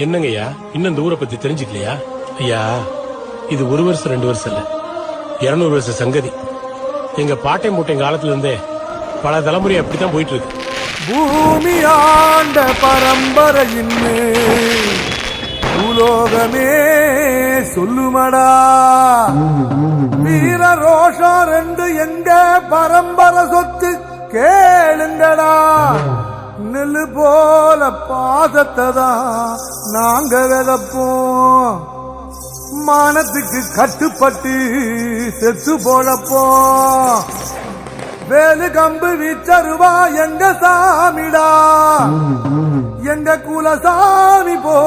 என்னங்கய்யா இன்னும் இந்த ஊரை பத்தி தெரிஞ்சுக்கலையா? ஐயா இது 1 வருஷம் 2 வருஷம் இல்ல 200 வருஷம் சங்கதி. எங்க பாட்டை மூட்டை காலத்துல இருந்தே பல தலைமுறை அப்படித்தான் போயிட்டு இருக்கு. பூமி ஆண்ட பரம்பரையின் பூலோகமே சொல்லுமடா, வீர ரோஷம் 2 எங்க பரம்பரை சொத்து கேளுங்கடா. நெல்லு போல பாசத்தை தான் நாங்க விதப்போம், மானத்துக்கு கட்டுப்பட்டு செத்து போழப்போம். வேலு கம்பு வீச்சருவா எங்க சாமிடா, எங்க குலசாமி போ